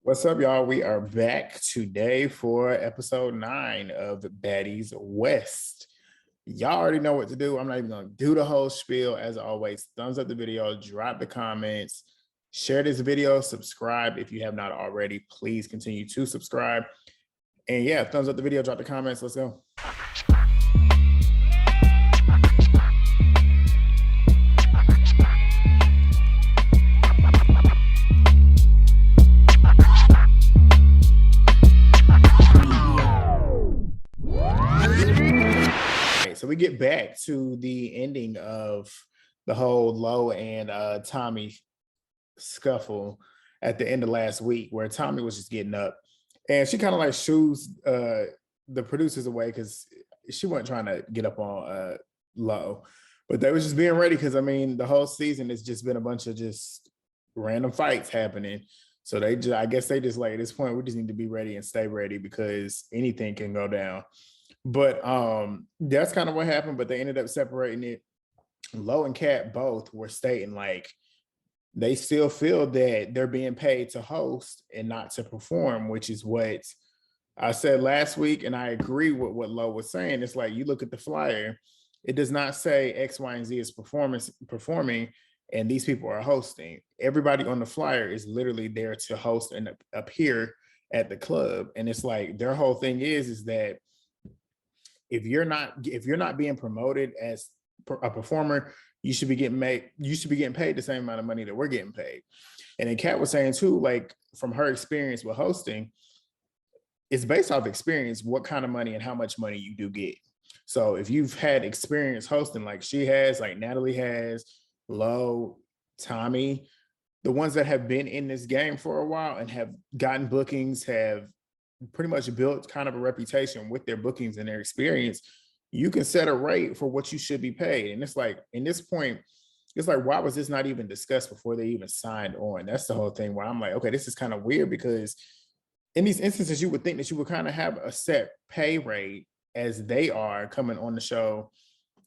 What's up, y'all? We are back today for episode 9 of Baddies West. Y'all already know what to do. I'm not even going to do the whole spiel. As always, thumbs up the video, drop the comments, share this video, subscribe if you have not already. Please continue to subscribe. And yeah, thumbs up the video, drop the comments. Let's go. So we get back to the ending of the whole Low and Tommie scuffle at the end of last week, where Tommie was just getting up and she kind of like shoos the producers away because she wasn't trying to get up on Low, but they was just being ready because I mean the whole season has just been a bunch of just random fights happening. So I guess they just like at this point we just need to be ready and stay ready because anything can go down. But that's kind of what happened, but they ended up separating it. Low and Cat both were stating like they still feel that they're being paid to host and not to perform, which is what I said last week. And I agree with what Low was saying. It's like you look at the flyer, it does not say X, Y, and Z is performing and these people are hosting. Everybody on the flyer is literally there to host and appear at the club. And it's like their whole thing is that if you're not being promoted as a performer, you should be getting paid the same amount of money that we're getting paid. And then Kat was saying too, like from her experience with hosting, it's based off experience, what kind of money and how much money you do get. So if you've had experience hosting like she has, like Natalie has, Low, Tommie, the ones that have been in this game for a while and have gotten bookings, have pretty much built kind of a reputation with their bookings and their experience, you can set a rate for what you should be paid. And it's like, in this point, it's like, why was this not even discussed before they even signed on? That's the whole thing where I'm like, okay, this is kind of weird because in these instances, you would think that you would kind of have a set pay rate as they are coming on the show,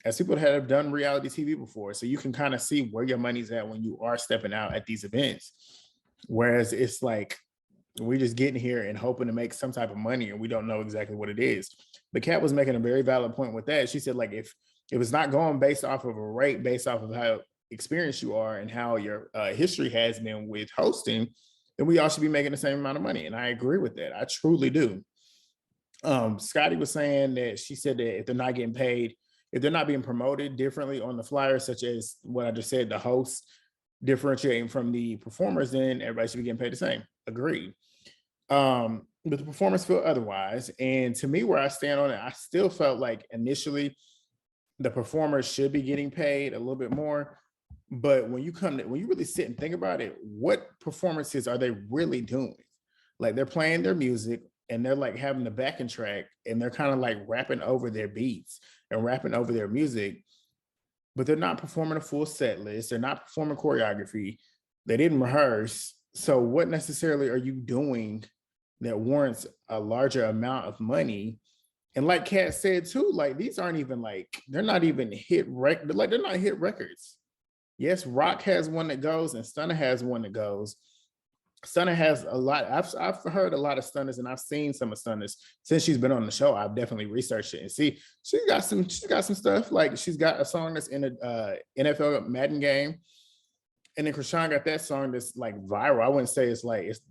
as people that have done reality TV before. So you can kind of see where your money's at when you are stepping out at these events. Whereas it's like, we're just getting here and hoping to make some type of money and we don't know exactly what it is. But Kat was making a very valid point with that. She said, like, if it's not going based off of a rate, based off of how experienced you are and how your history has been with hosting, then we all should be making the same amount of money. And I agree with that. I truly do. Scotty was saying that she said that if they're not getting paid, if they're not being promoted differently on the flyer, such as what I just said, the hosts differentiating from the performers, then everybody should be getting paid the same. Agreed. But the performers feel otherwise. And to me, where I stand on it, I still felt like initially the performers should be getting paid a little bit more. But when you really sit and think about it, what performances are they really doing? Like they're playing their music and they're like having the backing track and they're kind of like rapping over their beats and rapping over their music, but they're not performing a full set list. They're not performing choreography. They didn't rehearse. So what necessarily are you doing that warrants a larger amount of money? And like Kat said too, like these aren't even like, they're not even hit record, like they're not hit records. Yes, Rock has one that goes and Stunna has one that goes. Stunna has a lot. I've heard a lot of Stunnas and I've seen some of Stunnas since she's been on the show. I've definitely researched it and see she's got some stuff. Like she's got a song that's in a NFL Madden game. And then Krishan got that song that's like viral. I wouldn't say it's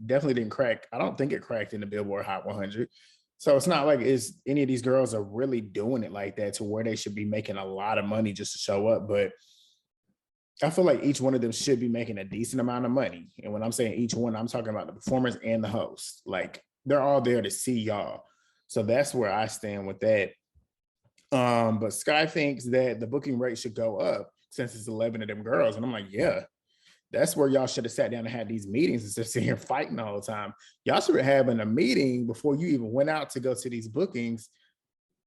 definitely didn't crack. I don't think it cracked in the Billboard Hot 100. So it's not like any of these girls are really doing it like that to where they should be making a lot of money just to show up. But I feel like each one of them should be making a decent amount of money. And when I'm saying each one, I'm talking about the performers and the host. Like they're all there to see y'all. So that's where I stand with that. But Sky thinks that the booking rate should go up since it's 11 of them girls. And I'm like, yeah. That's where y'all should have sat down and had these meetings instead of sitting here fighting all the time. Y'all should be having a meeting before you even went out to go to these bookings,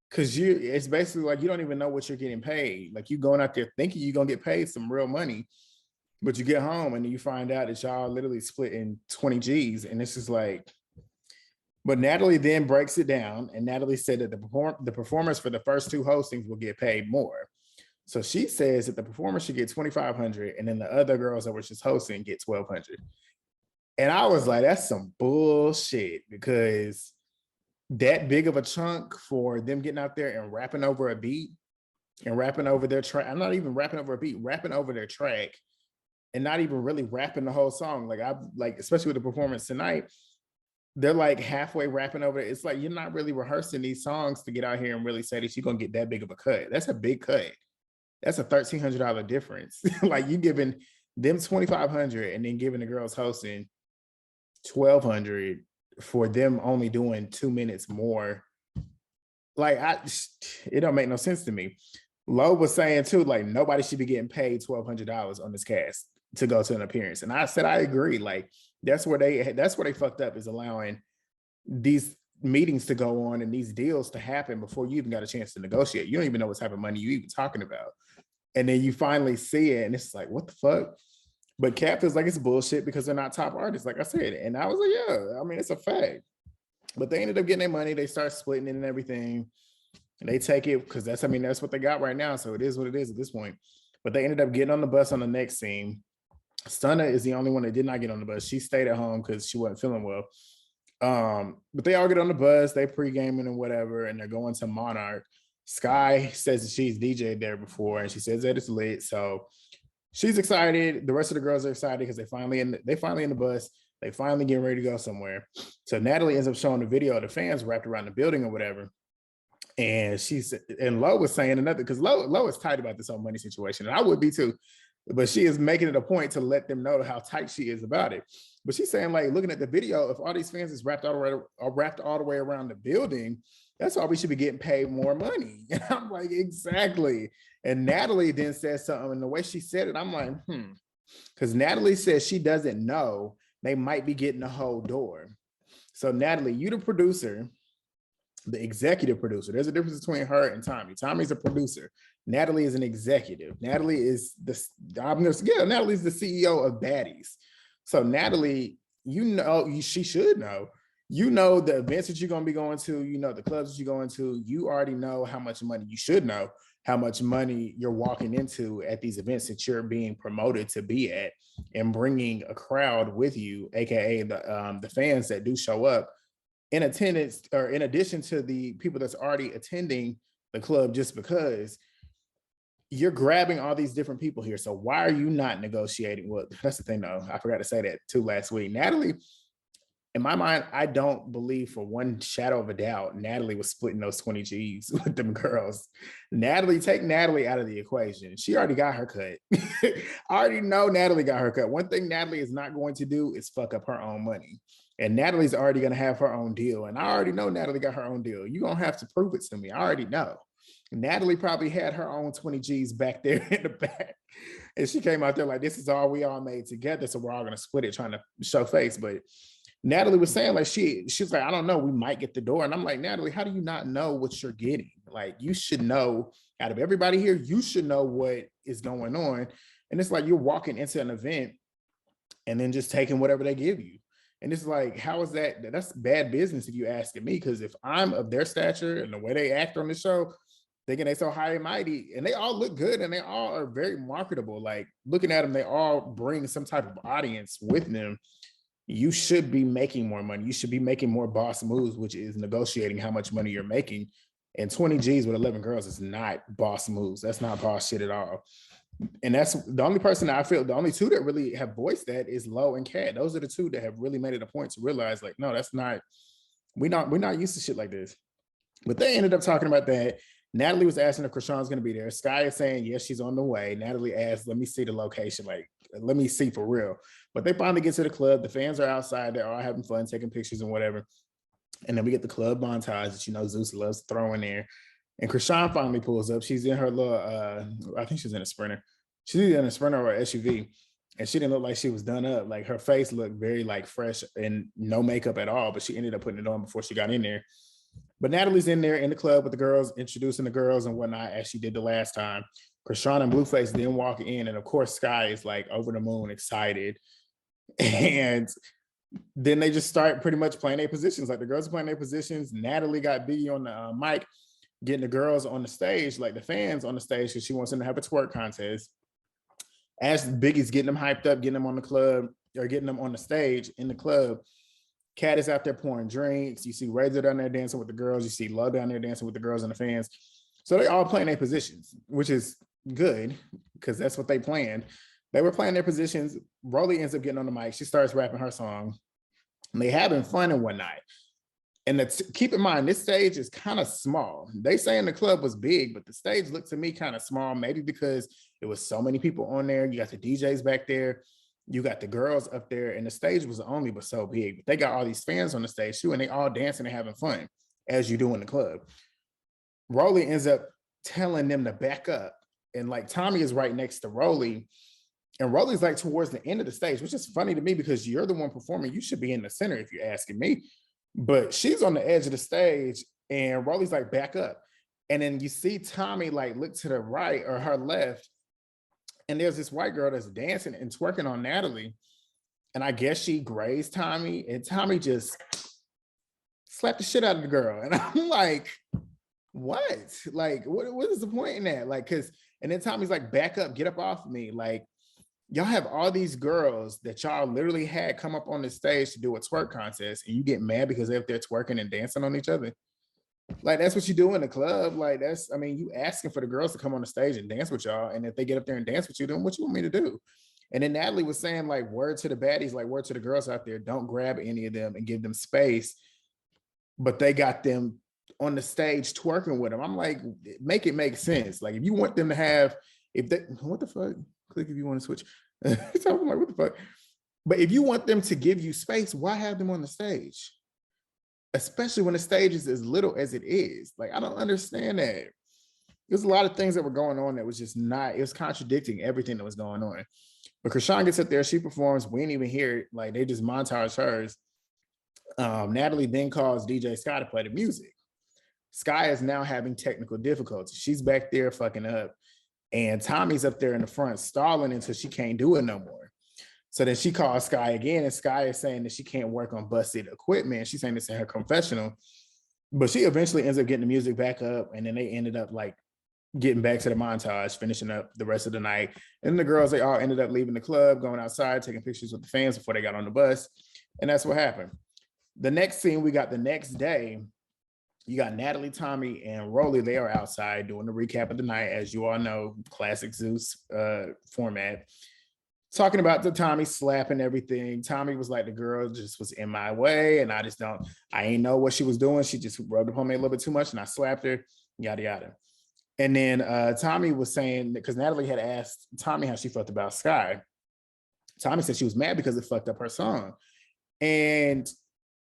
because it's basically like you don't even know what you're getting paid. Like you going out there thinking you're gonna get paid some real money, but you get home and then you find out that y'all literally split in 20 G's, and this is like. But Natalie then breaks it down, and Natalie said that the performers for the first two hostings will get paid more. So she says that the performer should get $2,500, and then the other girls that were just hosting get $1,200. And I was like, that's some bullshit, because that big of a chunk for them getting out there and rapping over a beat and rapping over their track. I'm not even rapping over a beat, rapping over their track, and not even really rapping the whole song. Like, I like, especially with the performance tonight, they're like halfway rapping over it. It's like, you're not really rehearsing these songs to get out here and really say that you're gonna get that big of a cut. That's a big cut. That's a $1,300 difference. Like, you giving them $2,500 and then giving the girls hosting $1,200 for them only doing 2 minutes more. Like, it don't make no sense to me. Lo was saying too, like, nobody should be getting paid $1,200 on this cast to go to an appearance. And I said, I agree. Like, that's where they fucked up, is allowing these meetings to go on and these deals to happen before you even got a chance to negotiate. You don't even know what type of money you even talking about. And then you finally see it and it's like, what the fuck? But Cap feels like it's bullshit because they're not top artists, like I said. And I was like, yeah, I mean, it's a fact. But they ended up getting their money. They start splitting it and everything. And they take it because that's what they got right now. So it is what it is at this point. But they ended up getting on the bus on the next scene. Stunna is the only one that did not get on the bus. She stayed at home because she wasn't feeling well. But they all get on the bus, they pre-gaming and whatever, and they're going to Monarch. Sky says that she's DJ'd there before, and she says that it's lit. So she's excited. The rest of the girls are excited because they finally in the bus. They finally getting ready to go somewhere. So Natalie ends up showing the video of the fans wrapped around the building or whatever. And Lo was saying another, because Lo is tight about this whole money situation, and I would be too. But she is making it a point to let them know how tight she is about it. But she's saying, like, looking at the video, if all these fans is wrapped all the way around the building, that's all we should be getting paid more money. And I'm like, exactly. And Natalie then said something, and the way she said it, I'm like, because Natalie says she doesn't know they might be getting the whole door. So Natalie, you the producer, the executive producer. There's a difference between her and Tommie. Tommie's a producer. Natalie is an executive. Natalie is Natalie's the CEO of Baddies. So Natalie, she should know. You know the events that you're going to be going to, you know the clubs that you're going to, you already know how much money, you should know how much money you're walking into at these events that you're being promoted to be at, and bringing a crowd with you, aka the fans that do show up in attendance, or in addition to the people that's already attending the club, just because you're grabbing all these different people here. So why are you not negotiating? Well, that's the thing though. I forgot to say that too last week. Natalie, in my mind, I don't believe for one shadow of a doubt Natalie was splitting those 20 G's with them girls. Take Natalie out of the equation. She already got her cut. I already know Natalie got her cut. One thing Natalie is not going to do is fuck up her own money. And Natalie's already going to have her own deal. And I already know Natalie got her own deal. You're going to have to prove it to me. I already know. Natalie probably had her own 20 G's back there in the back. And she came out there like, this is all we all made together. So we're all going to split it, trying to show face. But Natalie was saying, like, she's like, I don't know, we might get the door. And I'm like, Natalie, how do you not know what you're getting? Like, you should know, out of everybody here, you should know what is going on. And it's like, you're walking into an event and then just taking whatever they give you. And it's like, how is that? That's bad business if you ask me, because if I'm of their stature and the way they act on the show, thinking they so high and mighty, and they all look good and they all are very marketable. Like, looking at them, they all bring some type of audience with them. You should be making more money. You should be making more boss moves, which is negotiating how much money you're making. And 20 G's with 11 girls is not boss moves. That's not boss shit at all. And that's the only person that I feel, the only two that really have voiced that is Lo and Kat. Those are the two that have really made it a point to realize, like, no, that's not, we're not used to shit like this. But they ended up talking about that. Natalie was asking if Krishan's going to be there. Sky is saying, yes, she's on the way. Natalie asked, let me see the location. Like, let me see for real. But they finally get to the club. The fans are outside. They're all having fun, taking pictures and whatever. And then we get the club montage that, you know, Zeus loves throwing there. And Krishan finally pulls up. She's in her little, I think she's in a Sprinter. She's either in a Sprinter or an SUV. And she didn't look like she was done up. Like, her face looked very, like, fresh and no makeup at all. But she ended up putting it on before she got in there. But Natalie's in there in the club with the girls, introducing the girls and whatnot, as she did the last time. Krishan and Blueface then walk in. And, of course, Sky is, like, over the moon, excited. And then they just start pretty much playing their positions. Like, the girls are playing their positions. Natalie got Biggie on the mic, getting the girls on the stage, like the fans on the stage, because she wants them to have a twerk contest. As Biggie's getting them hyped up, getting them on the club, or getting them on the stage in the club. Cat is out there pouring drinks. You see Razor down there dancing with the girls. You see Love down there dancing with the girls and the fans. So they all playing their positions, which is good because that's what they planned. They were playing their positions. Rolly ends up getting on the mic. She starts rapping her song. And they having fun and whatnot. And keep in mind, this stage is kind of small. They saying the club was big, but the stage looked to me kind of small, maybe because it was so many people on there. You got the DJs back there. You got the girls up there, and the stage was only but so big. But they got all these fans on the stage too, and they all dancing and having fun, as you do in the club. Rolly ends up telling them to back up. And like Tommie is right next to Rolly. And Rolly's like towards the end of the stage, which is funny to me because you're the one performing. You should be in the center if you're asking me. But she's on the edge of the stage and Rolly's like, back up. And then you see Tommie like look to the right or her left. And there's this white girl that's dancing and twerking on Natalie. And I guess she grazed Tommie and Tommie just slapped the shit out of the girl. And I'm like, what? Like, what is the point in that? Like, and then Tommie's like, back up, get up off of me. Like, y'all have all these girls that y'all literally had come up on the stage to do a twerk contest and you get mad because they're up there twerking and dancing on each other. Like, that's what you do in the club. Like, I mean, you asking for the girls to come on the stage and dance with y'all. And if they get up there and dance with you, then what you want me to do? And then Natalie was saying, like, word to the baddies, like, word to the girls out there, don't grab any of them and give them space. But they got them on the stage twerking with them. I'm like, make it make sense. Like, if you want them to have, what the fuck? Click if you want to switch. So I'm like, what the fuck? But if you want them to give you space, why have them on the stage? Especially when the stage is as little as it is. Like, I don't understand that. There's a lot of things that were going on that was just not, it was contradicting everything that was going on. But Krishan gets up there, she performs, we didn't even hear it. Like, they just montage hers. Natalie then calls DJ Sky to play the music. Sky is now having technical difficulties. She's back there fucking up. And Tommie's up there in the front stalling until she can't do it no more. So then she calls Sky again, and Sky is saying that she can't work on busted equipment. She's saying this in her confessional. But she eventually ends up getting the music back up, and then they ended up like getting back to the montage, finishing up the rest of the night. And the girls, they all ended up leaving the club, going outside, taking pictures with the fans before they got on the bus. And that's what happened. The next scene we got the next day, you got Natalie, Tommie, and Rolly. They are outside doing the recap of the night, as you all know, classic Zeus format. Talking about the Tommie slapping everything. Tommie was like, the girl just was in my way, and I ain't know what she was doing. She just rubbed upon me a little bit too much, and I slapped her, yada, yada. And then Tommie was saying, because Natalie had asked Tommie how she felt about Sky. Tommie said she was mad because it fucked up her song. And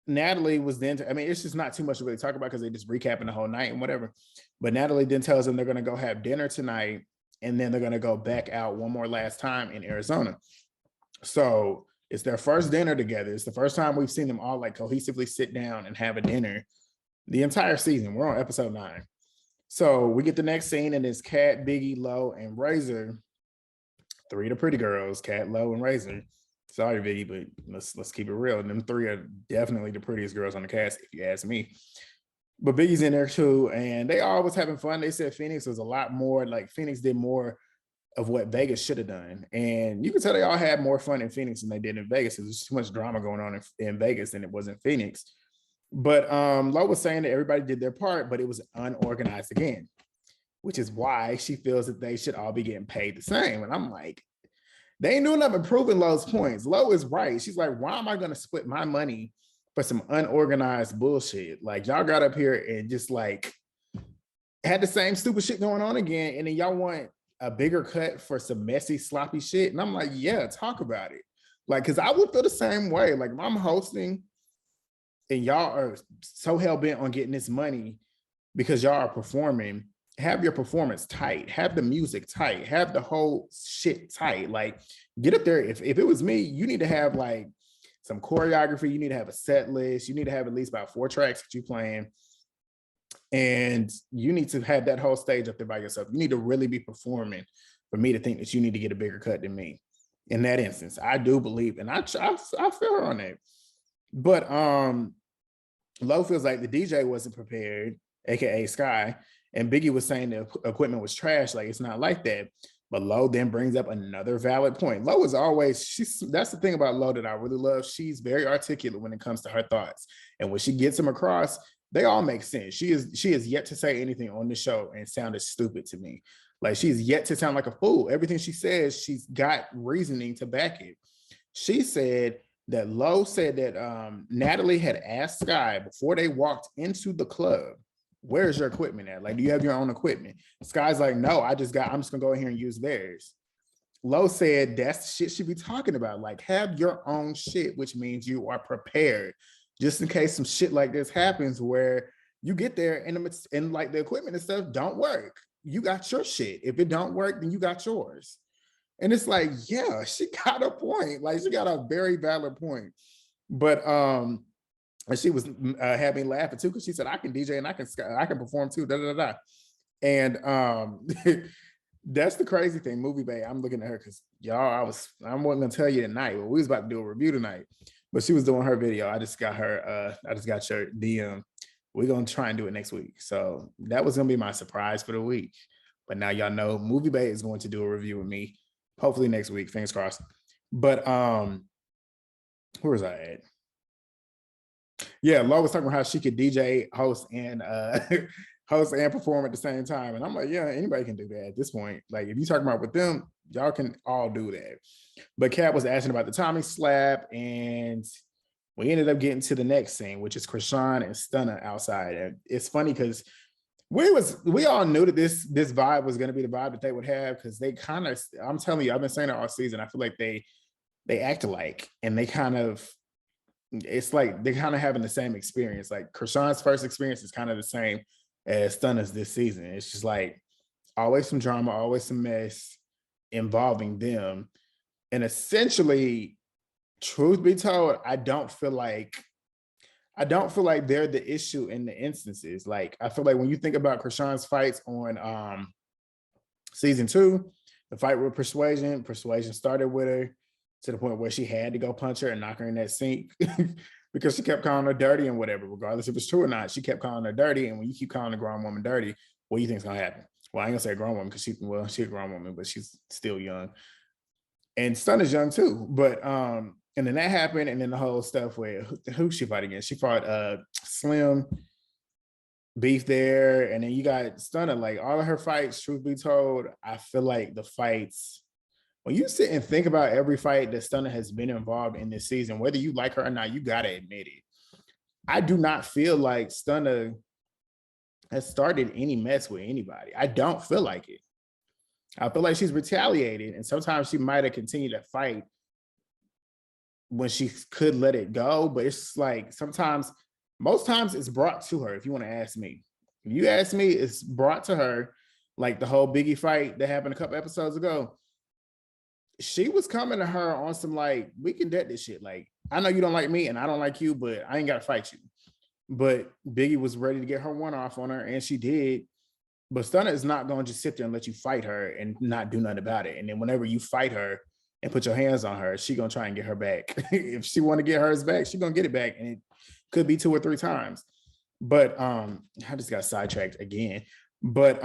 Natalie was then, it's just not too much to really talk about because they just recapping the whole night and whatever. But Natalie then tells them they're going to go have dinner tonight and then they're going to go back out one more last time in Arizona. So it's their first dinner together. It's the first time we've seen them all like cohesively sit down and have a dinner the entire season. We're on episode 9. So we get the next scene and it's Cat, Biggie, Low, and Razor. 3 of the pretty girls, Cat, Low, and Razor. Sorry, Biggie, but let's keep it real. Them 3 are definitely the prettiest girls on the cast, if you ask me. But Biggie's in there too, and they all was having fun. They said Phoenix was a lot more, like Phoenix did more of what Vegas should have done. And you can tell they all had more fun in Phoenix than they did in Vegas. There's too much drama going on in Vegas than it was in Phoenix. But Lo was saying that everybody did their part, but it was unorganized again, which is why she feels that they should all be getting paid the same. And I'm like, they ain't doing nothing proving Lo's points. Lo is right. She's like, why am I going to split my money for some unorganized bullshit? Like, y'all got up here and just like had the same stupid shit going on again. And then y'all want a bigger cut for some messy, sloppy shit. And I'm like, yeah, talk about it. Like, cause I would feel the same way. Like, if I'm hosting and y'all are so hell-bent on getting this money because y'all are performing, have your performance tight, have the music tight, have the whole shit tight. Like, get up there. If it was me, you need to have like some choreography. You need to have a set list. You need to have at least about 4 tracks that you playing. And you need to have that whole stage up there by yourself. You need to really be performing for me to think that you need to get a bigger cut than me. In that instance, I do believe, and I feel her on that. But Lo feels like the DJ wasn't prepared, aka Sky, and Biggie was saying the equipment was trash. Like, it's not like that. But Lo then brings up another valid point. Lo is always, that's the thing about Lo that I really love. She's very articulate when it comes to her thoughts. And when she gets them across, they all make sense. She is yet to say anything on the show and sounded stupid to me. Like she's yet to sound like a fool. Everything she says, she's got reasoning to back it. She said that Lo said that Natalie had asked Sky before they walked into the club, where's your equipment at? Like, do you have your own equipment? Sky's like, no, I'm just gonna go in here and use theirs. Lo said that's the shit she be talking about. Like, have your own shit, which means you are prepared just in case some shit like this happens where you get there and like the equipment and stuff don't work. You got your shit. If it don't work, then you got yours. And it's like, yeah, she got a point. Like, she got a very valid point. But and she was having me laughing too, because she said, I can DJ and I can perform too. Da, da, da. And that's the crazy thing. Movie Bay, I'm looking at her because y'all, I wasn't gonna tell you tonight, but we was about to do a review tonight. But she was doing her video. I just got her, I just got your DM. We're gonna try and do it next week. So that was gonna be my surprise for the week. But now y'all know Movie Bay is going to do a review with me. Hopefully next week, fingers crossed. But where was I at? Yeah, Lo was talking about how she could DJ, host, and host and perform at the same time. And I'm like, yeah, anybody can do that at this point. Like, if you're talking about with them, y'all can all do that. But Kat was asking about the Tommie slap, and we ended up getting to the next scene, which is Krishan and Stunna outside. And it's funny because we all knew that this vibe was going to be the vibe that they would have, because they kind of, I'm telling you, I've been saying it all season. I feel like they act alike, and they kind of, it's like they're kind of having the same experience. Like Krishan's first experience is kind of the same as Stunna's this season. It's just like always some drama, always some mess involving them. And essentially, truth be told, I don't feel like they're the issue in the instances. Like, I feel like when you think about Krishan's fights on season 2, the fight with Persuasion started with her to the point where she had to go punch her and knock her in that sink because she kept calling her dirty and whatever, regardless if it's true or not. She kept calling her dirty. And when you keep calling a grown woman dirty, what do you think's gonna happen? Well, I ain't gonna say a grown woman because she's a grown woman, but she's still young. And Stunna's young too. But and then that happened, and then the whole stuff where who she fought against? She fought Slim, beef there, and then you got Stunna. Like, all of her fights, truth be told, I feel like the fights, when you sit and think about every fight that Stunna has been involved in this season, whether you like her or not, you gotta admit it. I do not feel like Stunna has started any mess with anybody. I don't feel like it. I feel like she's retaliated, and sometimes she might have continued to fight when she could let it go, but it's like most times it's brought to her. If you want to ask me, if you ask me, it's brought to her. Like the whole Biggie fight that happened a couple episodes ago, she was coming to her on some like, we can debt this shit. Like, I know you don't like me and I don't like you, but I ain't got to fight you. But Biggie was ready to get her one off on her, and she did. But Stunna is not going to just sit there and let you fight her and not do nothing about it. And then whenever you fight her and put your hands on her, she gonna try and get her back. If she want to get hers back, she gonna get it back, and it could be 2 or 3 times. But I just got sidetracked again. But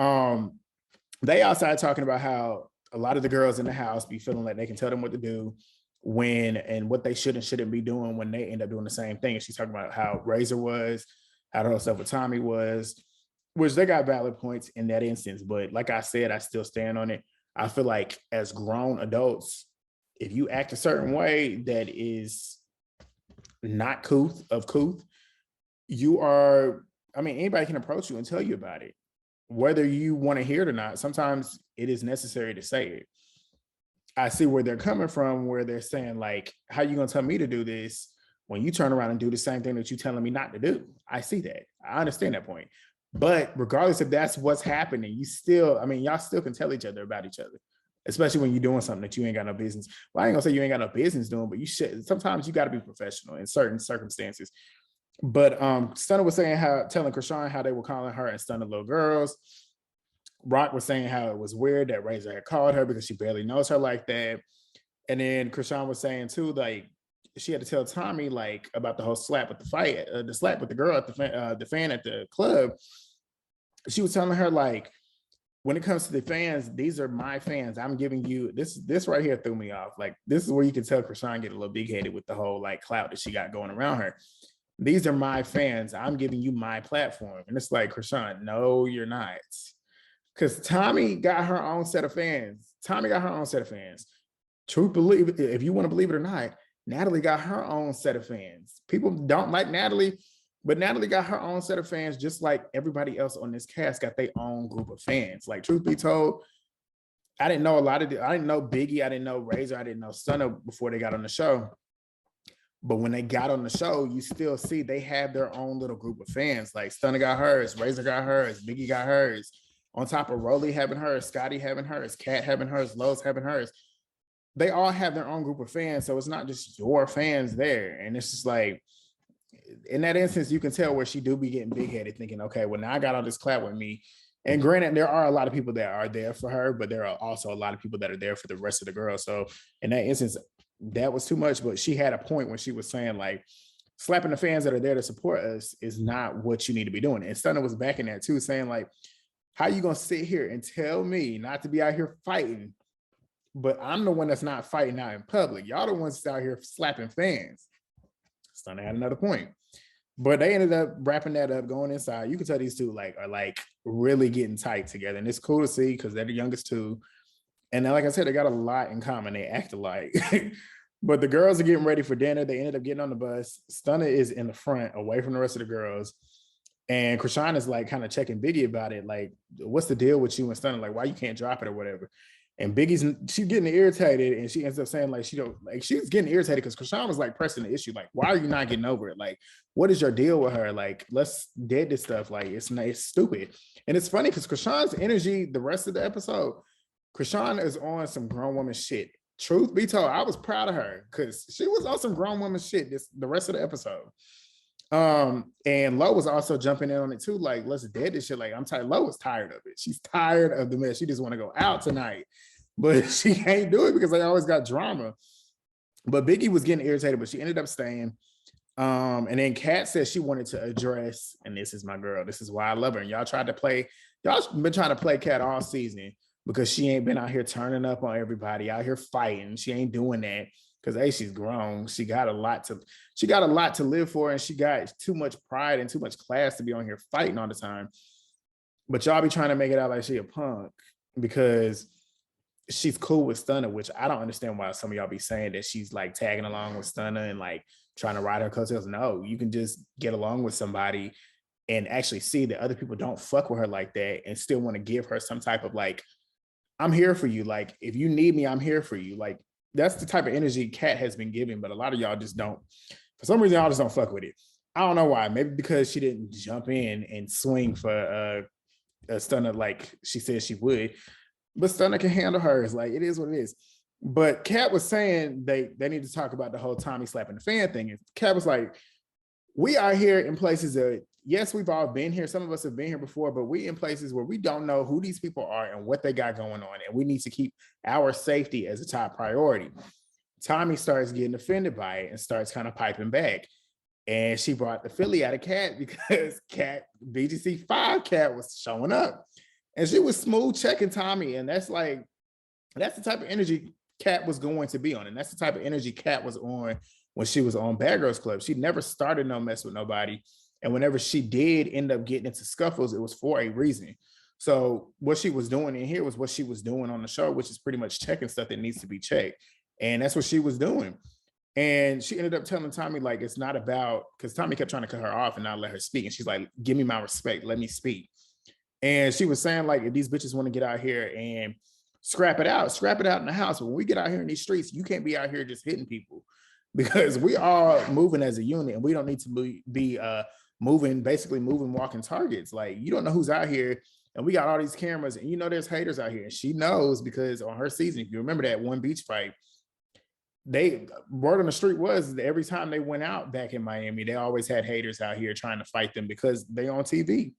they outside talking about how a lot of the girls in the house be feeling like they can tell them what to do when, and what they should and shouldn't be doing when they end up doing the same thing. And she's talking about how Razor was, how the whole stuff with Tommie was, which they got valid points in that instance. But like I said, I still stand on it. I feel like as grown adults, if you act a certain way that is not couth, you are, I mean, anybody can approach you and tell you about it. Whether you want to hear it or not, sometimes it is necessary to say it. I see where they're coming from, where they're saying, like, how you gonna tell me to do this when you turn around and do the same thing that you're telling me not to do? I see that. I understand that point. But regardless if that's what's happening, y'all still can tell each other about each other, especially when you're doing something that you ain't got no business. Well, I ain't gonna say you ain't got no business doing, but you should. Sometimes you got to be professional in certain circumstances. But Stunna was saying telling Krishan how they were calling her and Stunna little girls. Rock was saying how it was weird that Razor had called her because she barely knows her like that. And then Krishan was saying too, like, she had to tell Tommie like about the whole slap with the fight, the slap with the girl at the fan at the club. She was telling her like, when it comes to the fans, these are my fans. I'm giving you this right here threw me off. Like, this is where you can tell Krishan get a little big headed with the whole like clout that she got going around her. These are my fans. I'm giving you my platform. And it's like, Krishan, no, you're not. Because Tommie got her own set of fans. Tommie got her own set of fans. Truth believe, if you want to believe it or not, Natalie got her own set of fans. People don't like Natalie, but Natalie got her own set of fans, just like everybody else on this cast got their own group of fans. Like, truth be told, I didn't know I didn't know Biggie, I didn't know Razor, I didn't know Stunna before they got on the show. But when they got on the show, you still see they have their own little group of fans. Like, Stunna got hers, Razor got hers, Biggie got hers. On top of Rolly having hers, Scotty having hers, Kat having hers, Lowe's having hers. They all have their own group of fans. So it's not just your fans there. And it's just like, in that instance, you can tell where she do be getting big headed, thinking, okay, well, now I got all this clout with me. And granted, there are a lot of people that are there for her, but there are also a lot of people that are there for the rest of the girls. So in that instance, that was too much. But she had a point when she was saying, like, slapping the fans that are there to support us is not what you need to be doing. And Stunna was backing that too, saying, like, how you gonna sit here and tell me not to be out here fighting, but I'm the one that's not fighting out in public? Y'all the ones that's out here slapping fans. Stunna had another point. But they ended up wrapping that up, going inside. You can tell these two like are like really getting tight together. And it's cool to see because they're the youngest two. And then, like I said, they got a lot in common. They act alike. But the girls are getting ready for dinner. They ended up getting on the bus. Stunna is in the front, away from the rest of the girls. And Krishan is like kind of checking Biggie about it. Like, what's the deal with you and Stunna? Like, why you can't drop it or whatever? And she's getting irritated, and she ends up saying like she's getting irritated because Krishan was like pressing the issue, like, why are you not getting over it? Like, what is your deal with her? Like, let's dead this stuff. Like, it's stupid. And it's funny because Krishan's energy the rest of the episode, Krishan is on some grown woman shit. Truth be told, I was proud of her because she was on some grown woman shit the rest of the episode. And Lo was also jumping in on it too, like, let's dead this shit. Like, I'm tired. Lo was tired of it. She's tired of the mess. She just want to go out tonight, but she can't do it because they always got drama. But Biggie was getting irritated, but she ended up staying. And then Kat said she wanted to address, and this is my girl, this is why I love her. And y'all been trying to play Kat all season because she ain't been out here turning up on everybody, out here fighting. She ain't doing that. Because A, she's grown. She got a lot to live for, and she got too much pride and too much class to be on here fighting all the time. But y'all be trying to make it out like she a punk because she's cool with Stunna, which I don't understand why some of y'all be saying that she's like tagging along with Stunna and like trying to ride her coattails. No, you can just get along with somebody and actually see that other people don't fuck with her like that and still want to give her some type of like, I'm here for you. Like, if you need me, I'm here for you. Like, that's the type of energy Kat has been giving, but a lot of y'all just don't. For some reason, y'all just don't fuck with it. I don't know why. Maybe because she didn't jump in and swing for a Stunna like she said she would. But Stunna can handle hers. Like, it is what it is. But Kat was saying they need to talk about the whole Tommie slapping the fan thing. And Kat was like, we are here in places that, yes, we've all been here. Some of us have been here before, but we in places where we don't know who these people are and what they got going on. And we need to keep our safety as a top priority. Tommie starts getting offended by it and starts kind of piping back. And she brought the Philly out of Kat because Kat, BGC 5 Kat was showing up. And she was smooth checking Tommie. And that's the type of energy Kat was going to be on. And that's the type of energy Kat was on when she was on Bad Girls Club. She never started no mess with nobody. And whenever she did end up getting into scuffles, it was for a reason. So what she was doing in here was what she was doing on the show, which is pretty much checking stuff that needs to be checked. And that's what she was doing. And she ended up telling Tommie, like, it's not about, because Tommie kept trying to cut her off and not let her speak. And she's like, give me my respect. Let me speak. And she was saying, like, if these bitches want to get out here and scrap it out in the house. But when we get out here in these streets, you can't be out here just hitting people because we are moving as a unit and we don't need to be moving walking targets. Like, you don't know who's out here, and we got all these cameras, and you know there's haters out here. And she knows because on her season, if you remember that one beach fight, word on the street was that every time they went out back in Miami, they always had haters out here trying to fight them because they on TV.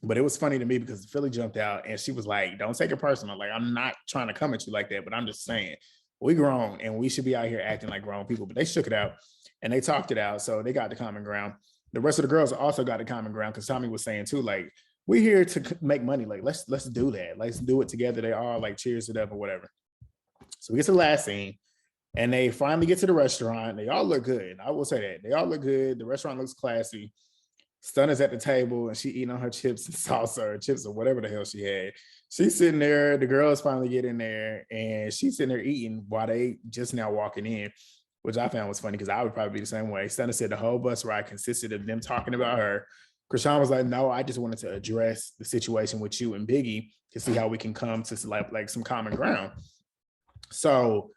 But it was funny to me because Philly jumped out and she was like, don't take it personal. Like, I'm not trying to come at you like that, but I'm just saying we grown and we should be out here acting like grown people. But they shook it out and they talked it out. So they got the common ground. The rest of the girls also got the common ground because Tommie was saying too, like, we here to make money. Like, let's do that. Let's do it together. They all like cheers it up or whatever. So we get to the last scene. And they finally get to the restaurant. They all look good. I will say that. They all look good. The restaurant looks classy. Stunna's at the table and she eating on her chips and salsa or chips or whatever the hell she had. She's sitting there. The girls finally get in there and she's sitting there eating while they just now walking in, which I found was funny because I would probably be the same way. Stunna said the whole bus ride consisted of them talking about her. Krishan was like, no, I just wanted to address the situation with you and Biggie to see how we can come to like some common ground. So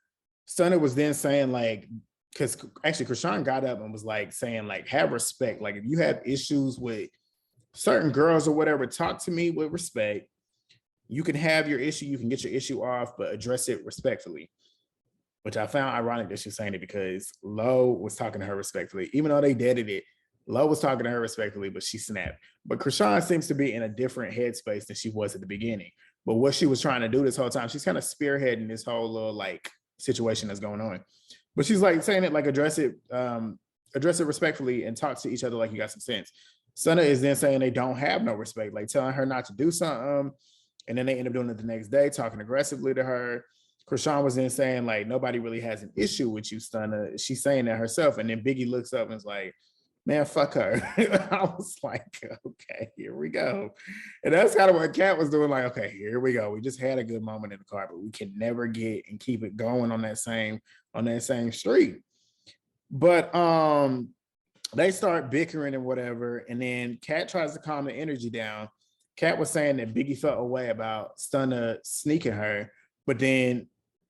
Stunna was then saying like, because actually Krishan got up and was like saying like, have respect. Like if you have issues with certain girls or whatever, talk to me with respect. You can have your issue, you can get your issue off, but address it respectfully. Which I found ironic that she's saying it because Lo was talking to her respectfully. Even though they deaded it, Lo was talking to her respectfully, but she snapped. But Krishan seems to be in a different headspace than she was at the beginning. But what she was trying to do this whole time, she's kind of spearheading this whole little like situation that's going on. But she's like saying it like address it respectfully and talk to each other like you got some sense. Stunna is then saying they don't have no respect, like telling her not to do something. And then they end up doing it the next day, talking aggressively to her. Krishan was then saying like nobody really has an issue with you, Stunna. She's saying that herself. And then Biggie looks up and is like, man, fuck her. I was like, okay, here we go. And that's kind of what Kat was doing. Like, okay, here we go. We just had a good moment in the car, but we can never get and keep it going on that same street. But they start bickering and whatever. And then Kat tries to calm the energy down. Kat was saying that Biggie felt a way about Stunna sneaking her, but then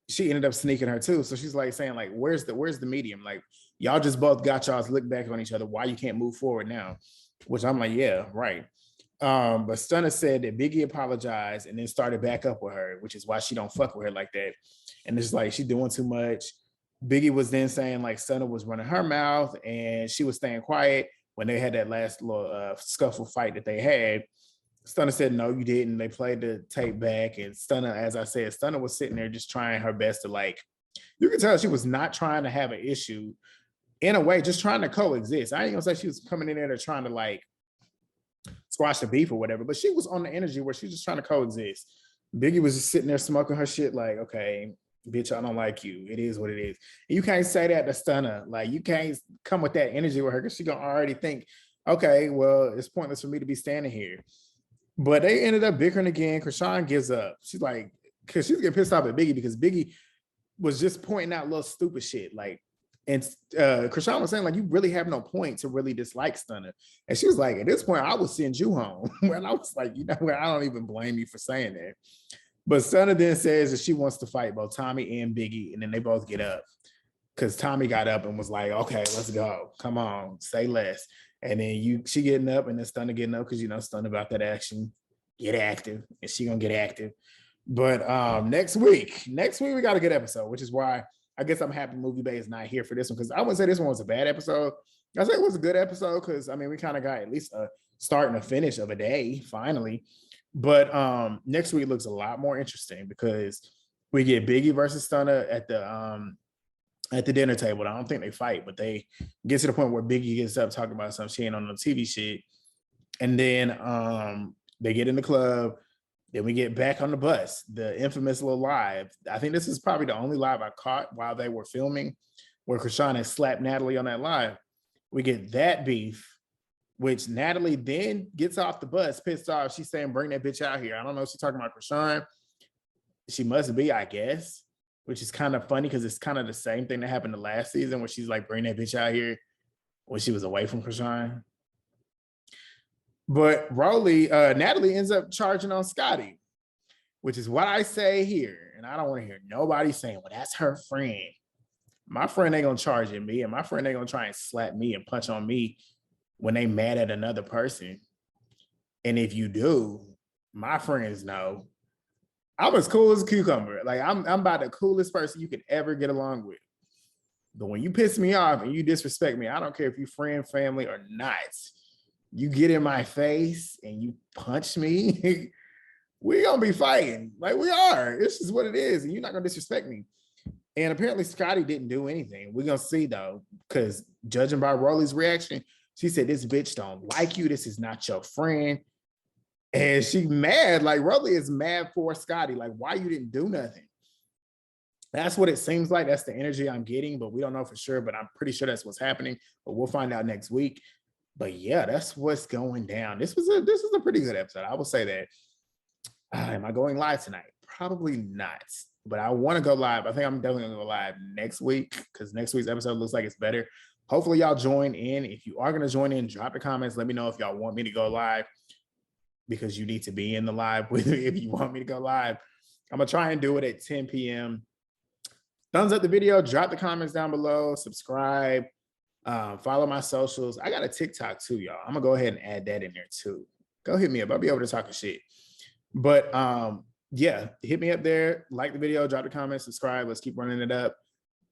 she ended up sneaking her too. So she's like saying, like, where's the medium? Like, y'all just both got y'all's look back on each other. Why you can't move forward now? Which I'm like, yeah, right. But Stunna said that Biggie apologized and then started back up with her, which is why she don't fuck with her like that. And it's like she's doing too much. Biggie was then saying like Stunna was running her mouth and she was staying quiet when they had that last little scuffle fight that they had. Stunna said, no, you didn't. They played the tape back. And Stunna, as I said, Stunna was sitting there just trying her best to like, you can tell she was not trying to have an issue in a way, just trying to coexist. I ain't gonna say she was coming in there to trying to like squash the beef or whatever, but she was on the energy where she's just trying to coexist. Biggie was just sitting there smoking her shit like, okay, bitch, I don't like you. It is what it is. And you can't say that to Stunna. Like, you can't come with that energy with her because she gonna already think, okay, well, it's pointless for me to be standing here. But they ended up bickering again. Krishan gives up. She's like, because she's getting pissed off at Biggie because Biggie was just pointing out little stupid shit. Like, and Krishan was saying, like, you really have no point to really dislike Stunna. And she was like, at this point, I would send you home. And I was like, you know what? I don't even blame you for saying that. But Stunna then says that she wants to fight both Tommie and Biggie. And then they both get up. Because Tommie got up and was like, okay, let's go. Come on, say less. And then she getting up and then Stunna getting up because, you know, Stunna about that action. Get active. And she going to get active. But next week we got a good episode, which is why I guess I'm happy Movie Bay is not here for this one because I wouldn't say this one was a bad episode. I say it was a good episode because, I mean, we kind of got at least a start and a finish of a day, finally. But next week looks a lot more interesting because we get Biggie versus Stunna at the dinner table. I don't think they fight, but they get to the point where Biggie gets up talking about some shit on the TV shit. And then they get in the club. Then we get back on the bus, the infamous little live. I think this is probably the only live I caught while they were filming where Krishan had slapped Natalie on that live. We get that beef, which Natalie then gets off the bus, pissed off. She's saying, bring that bitch out here. I don't know if she's talking about Krishan. She must be, I guess, which is kind of funny because it's kind of the same thing that happened the last season where she's like, bring that bitch out here when she was away from Krishan. But Natalie ends up charging on Scotty, which is what I say here. And I don't want to hear nobody saying, well, that's her friend. My friend ain't going to charge at me, and my friend ain't going to try and slap me and punch on me when they mad at another person. And if you do, my friends know I'm as cool as a cucumber. Like, I'm about the coolest person you could ever get along with. But when you piss me off and you disrespect me, I don't care if you friend, family, or not. You get in my face and you punch me, we're going to be fighting. Like, we are. This is what it is. And you're not going to disrespect me. And apparently Scotty didn't do anything. We're going to see, though, because judging by Rolly's reaction, she said, this bitch don't like you. This is not your friend. And she mad, like Rolly is mad for Scotty. Like, why you didn't do nothing? That's what it seems like. That's the energy I'm getting, but we don't know for sure. But I'm pretty sure that's what's happening. But we'll find out next week. But yeah, that's what's going down. This was a pretty good episode. I will say that. Am I going live tonight? Probably not. But I want to go live. I think I'm definitely gonna go live next week because next week's episode looks like it's better. Hopefully, y'all join in. If you are gonna join in, drop the comments. Let me know if y'all want me to go live because you need to be in the live with me if you want me to go live. I'm gonna try and do it at 10 p.m. Thumbs up the video, drop the comments down below, subscribe, follow my socials. I got a TikTok too, y'all. I'm gonna go ahead and add that in there too. Go hit me up. I'll be able to talk shit. But yeah, hit me up there, like the video, drop the comments, subscribe. Let's keep running it up.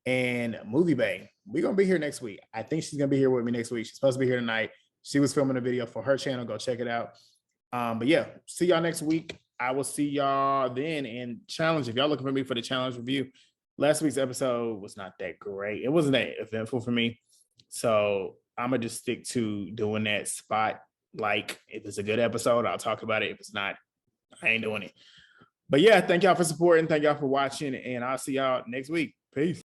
And Movie Bay, we're gonna be here next week. I think she's gonna be here with me next week. She's supposed to be here tonight. She was filming a video for her channel. Go check it out. But yeah, see y'all next week. I will see y'all then. And challenge, if y'all looking for me for the challenge review, last week's episode was not that great. It wasn't that eventful for me. So I'm gonna just stick to doing that spot. Like, if it's a good episode, I'll talk about it. If it's not, I ain't doing it. But yeah, thank y'all for supporting. Thank y'all for watching. And I'll see y'all next week. Peace.